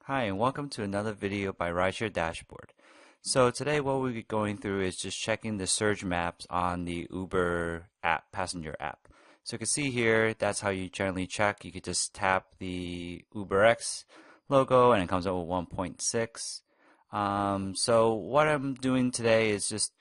Hi, and welcome to another video by Rideshare Dashboard. So today what we'll be going through is just checking the surge maps on the Uber app, passenger app. So you can see here, that's how you generally check. You could just tap the UberX logo and it comes up with 1.6. So what I'm doing today is just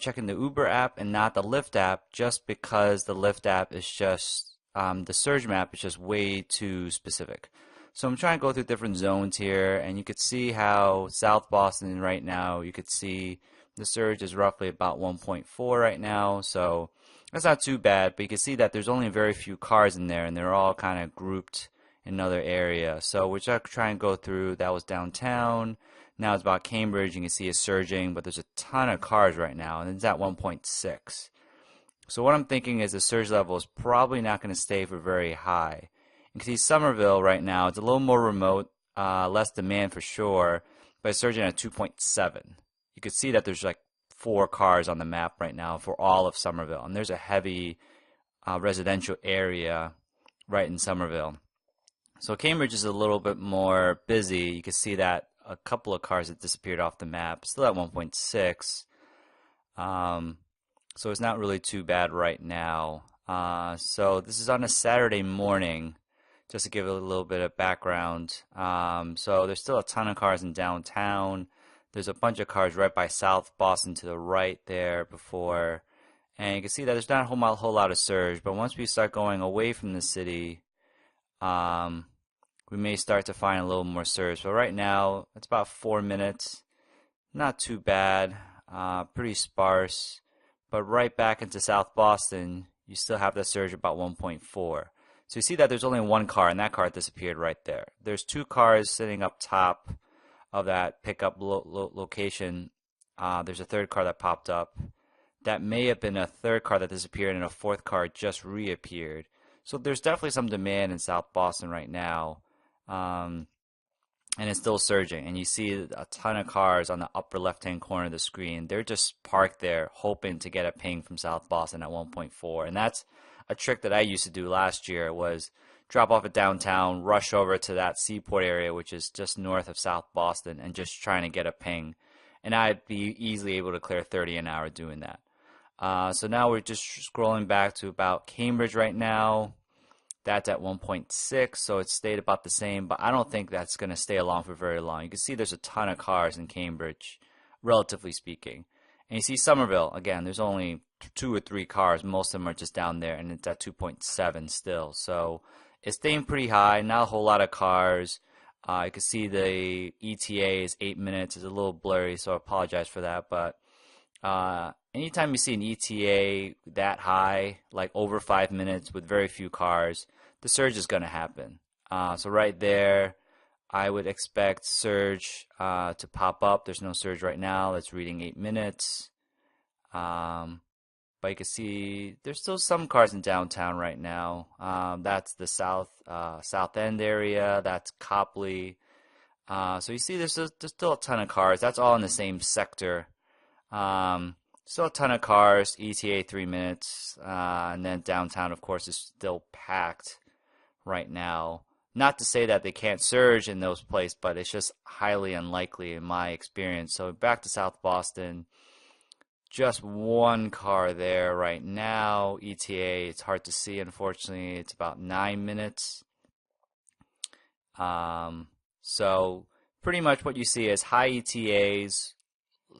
checking the Uber app and not the Lyft app, just because the Lyft app is just, the surge map is just way too specific. So I'm trying to go through different zones here, and you could see how South Boston right now, you could see the surge is roughly about 1.4 right now, so that's not too bad, but you can see that there's only very few cars in there, and they're all kind of grouped in another area. So we're just trying to go through, that was downtown, now it's about Cambridge, you can see it's surging, but there's a ton of cars right now, and it's at 1.6. So what I'm thinking is the surge level is probably not going to stay for very high. You can see Somerville right now, it's a little more remote, less demand for sure, but it's surging at 2.7. You can see that there's like 4 cars on the map right now for all of Somerville, and there's a heavy residential area right in Somerville. So Cambridge is a little bit more busy. You can see that a couple of cars have disappeared off the map, still at 1.6. Um, so it's not really too bad right now. So this is on a Saturday morning, just to give it a little bit of background. So there's still a ton of cars in downtown. There's a bunch of cars right by South Boston to the right there before. And you can see that there's not a whole lot of surge, but once we start going away from the city, um, we may start to find a little more surge. But right now, it's about 4 minutes. Not too bad, pretty sparse. But right back into South Boston, you still have the surge about 1.4. So you see that there's only one car, and that car disappeared right there. There's 2 cars sitting up top of that pickup location. There's a third car that popped up. That may have been a third car that disappeared, and a fourth car just reappeared. So there's definitely some demand in South Boston right now. Um, and it's still surging. And you see a ton of cars on the upper left-hand corner of the screen. They're just parked there hoping to get a ping from South Boston at 1.4. And that's a trick that I used to do last year, was drop off at downtown, rush over to that Seaport area, which is just north of South Boston, and just trying to get a ping. And I'd be easily able to clear 30 an hour doing that. So now we're just scrolling back to about Cambridge right now. That's at 1.6, so it stayed about the same, but I don't think that's going to stay along for very long. You can see there's a ton of cars in Cambridge, relatively speaking. And you see Somerville, again, there's only 2 or 3 cars. Most of them are just down there, and it's at 2.7 still. So it's staying pretty high, not a whole lot of cars. You can see the ETA is 8 minutes. It's a little blurry, so I apologize for that, but anytime you see an ETA that high, like over 5 minutes with very few cars, the surge is going to happen. So right there, I would expect surge to pop up. There's no surge right now. It's reading 8 minutes. But you can see there's still some cars in downtown right now. That's the South End area. That's Copley. So you see there's still a ton of cars. That's all in the same sector. Still a ton of cars, ETA 3 minutes, and then downtown, of course, is still packed right now. Not to say that they can't surge in those places, but it's just highly unlikely in my experience. So back to South Boston, just one car there right now. ETA, it's hard to see, unfortunately. It's about 9 minutes. So pretty much what you see is high ETAs,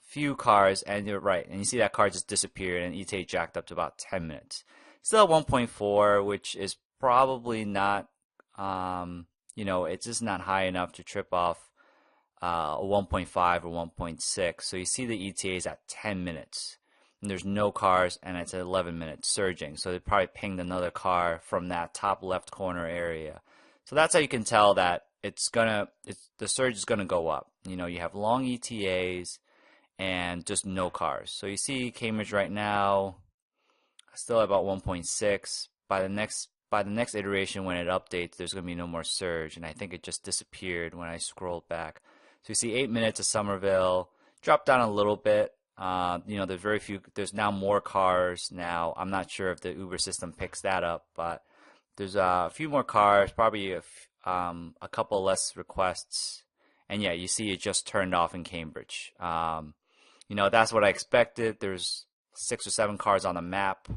few cars, and you're right, and you see that car just disappeared, and ETA jacked up to about 10 minutes. Still at 1.4, which is probably not, it's just not high enough to trip off a 1.5 or 1.6. So you see the ETA is at 10 minutes, and there's no cars, and it's at 11 minutes surging. So they probably pinged another car from that top left corner area. So that's how you can tell that the surge is gonna go up. You have long ETAs and just no cars. So you see Cambridge right now, still about 1.6. By the next iteration, when it updates, there's going to be no more surge, and I think it just disappeared when I scrolled back. So you see 8 minutes of Somerville, dropped down a little bit. There's very few. There's now more cars now. I'm not sure if the Uber system picks that up, but there's a few more cars, probably a couple less requests And yeah, you see it just turned off in Cambridge. That's what I expected. There's 6 or 7 cars on the map.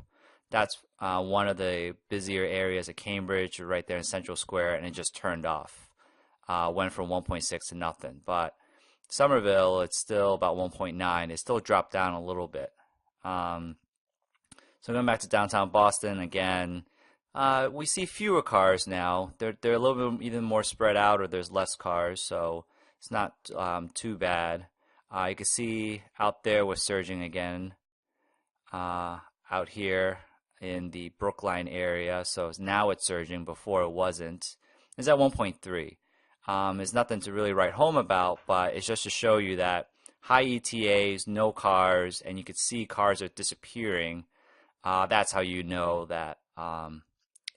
That's one of the busier areas of Cambridge, right there in Central Square, and it just turned off. Went from 1.6 to nothing. But Somerville, it's still about 1.9. It still dropped down a little bit. So going back to downtown Boston again, we see fewer cars now. They're a little bit even more spread out, or there's less cars, so it's not too bad. You can see out there we're surging again. Out here in the Brookline area, so now it's surging. Before it wasn't. It's at 1.3. It's nothing to really write home about, but it's just to show you that high ETAs, no cars, and you can see cars are disappearing. That's how you know that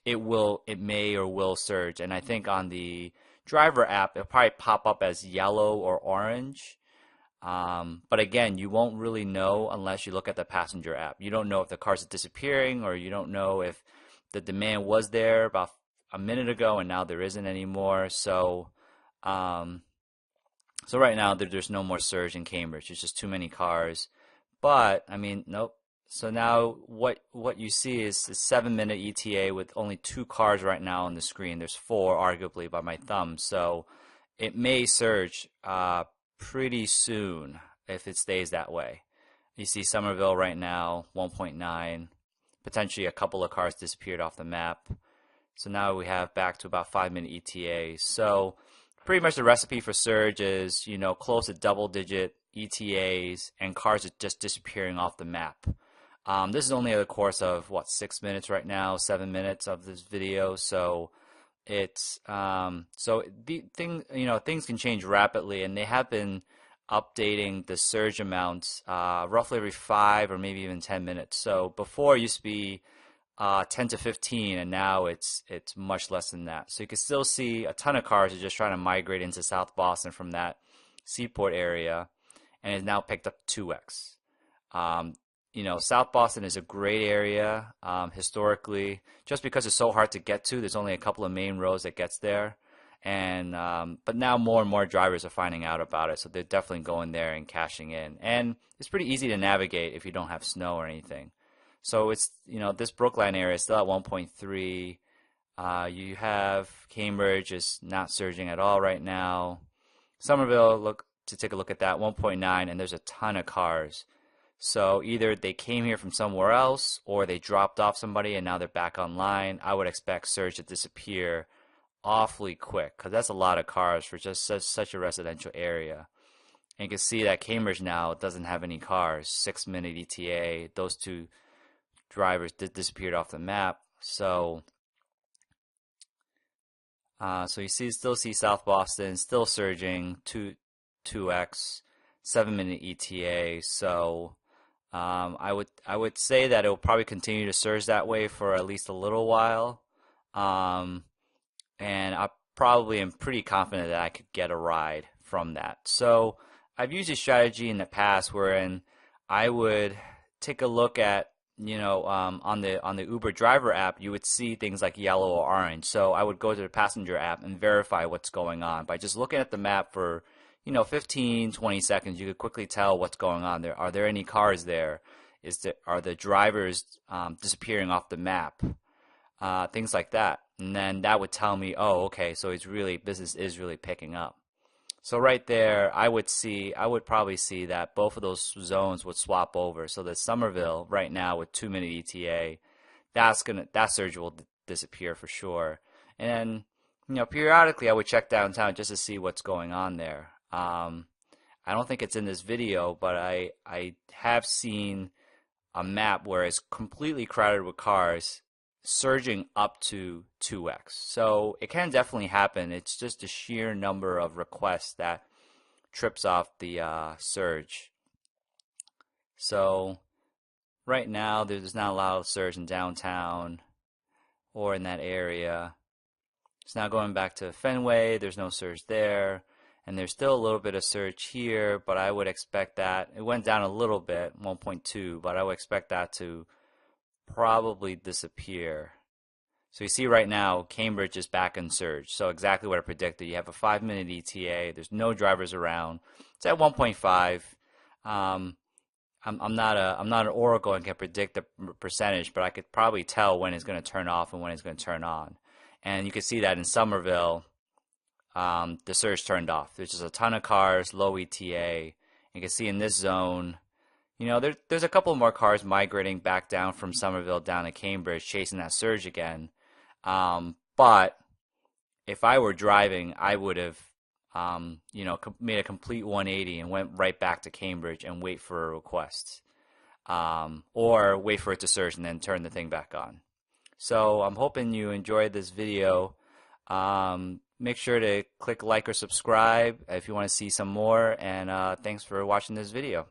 it may or will surge. And I think on the driver app, it'll probably pop up as yellow or orange. But again, you won't really know unless you look at the passenger app. You don't know if the cars are disappearing, or you don't know if the demand was there about a minute ago and now there isn't anymore. So right now there's no more surge in Cambridge. There's just too many cars. But I mean, nope. So now what you see is a 7-minute ETA with only 2 cars right now on the screen. There's 4 arguably by my thumb. So it may surge pretty soon if it stays that way. You see Somerville right now, 1.9. Potentially a couple of cars disappeared off the map. So now we have back to about 5-minute ETA. So pretty much the recipe for surge is, close to double-digit ETAs and cars are just disappearing off the map. This is only a course of 6 minutes right now, 7 minutes of this video. So it's things can change rapidly, and they have been updating the surge amounts roughly every 5 or maybe even 10 minutes. So before it used to be 10 to 15, and now it's much less than that. So you can still see a ton of cars are just trying to migrate into South Boston from that Seaport area, and it's now picked up 2x. South Boston is a great area historically, just because it's so hard to get to. There's only a couple of main roads that gets there, and but now more and more drivers are finding out about it, so they're definitely going there and cashing in. And it's pretty easy to navigate if you don't have snow or anything. So it's this Brookline area is still at 1.3. You have Cambridge is not surging at all right now. Somerville, take a look at that, 1.9, and there's a ton of cars. So either they came here from somewhere else, or they dropped off somebody and now they're back online. I would expect surge to disappear awfully quick, because that's a lot of cars for just such a residential area. And you can see that Cambridge now doesn't have any cars. 6-minute ETA. Those 2 drivers disappeared off the map. So you still see South Boston still surging 2x, 7-minute ETA. So I would say that it will probably continue to surge that way for at least a little while, and I probably am pretty confident that I could get a ride from that. So I've used a strategy in the past wherein I would take a look at on the Uber driver app, you would see things like yellow or orange. So I would go to the passenger app and verify what's going on by just looking at the map for 15, 20 seconds. You could quickly tell what's going on there. Are there any cars there? Are the drivers disappearing off the map? Things like that. And then that would tell me, oh, okay, so business is really picking up. So right there, I would probably see that both of those zones would swap over. So that Somerville right now with 2-minute ETA, that surge will disappear for sure. And periodically I would check downtown just to see what's going on there. I don't think it's in this video, but I have seen a map where it's completely crowded with cars surging up to 2x. So it can definitely happen. It's just the sheer number of requests that trips off the surge. So right now there's not a lot of surge in downtown or in that area. It's now going back to Fenway. There's no surge there. And there's still a little bit of surge here, but I would expect that it went down a little bit, 1.2, but I would expect that to probably disappear. So you see right now, Cambridge is back in surge. So exactly what I predicted. You have a 5-minute ETA. There's no drivers around. It's at 1.5. I'm not an oracle and can predict the percentage, but I could probably tell when it's going to turn off and when it's going to turn on. And you can see that in Somerville, the surge turned off. There's just a ton of cars, low ETA. You can see in this zone, there's a couple more cars migrating back down from Somerville down to Cambridge, chasing that surge again. But if I were driving, I would have, made a complete 180 and went right back to Cambridge and wait for a request, or wait for it to surge and then turn the thing back on. So I'm hoping you enjoyed this video. Make sure to click like or subscribe if you want to see some more, and thanks for watching this video.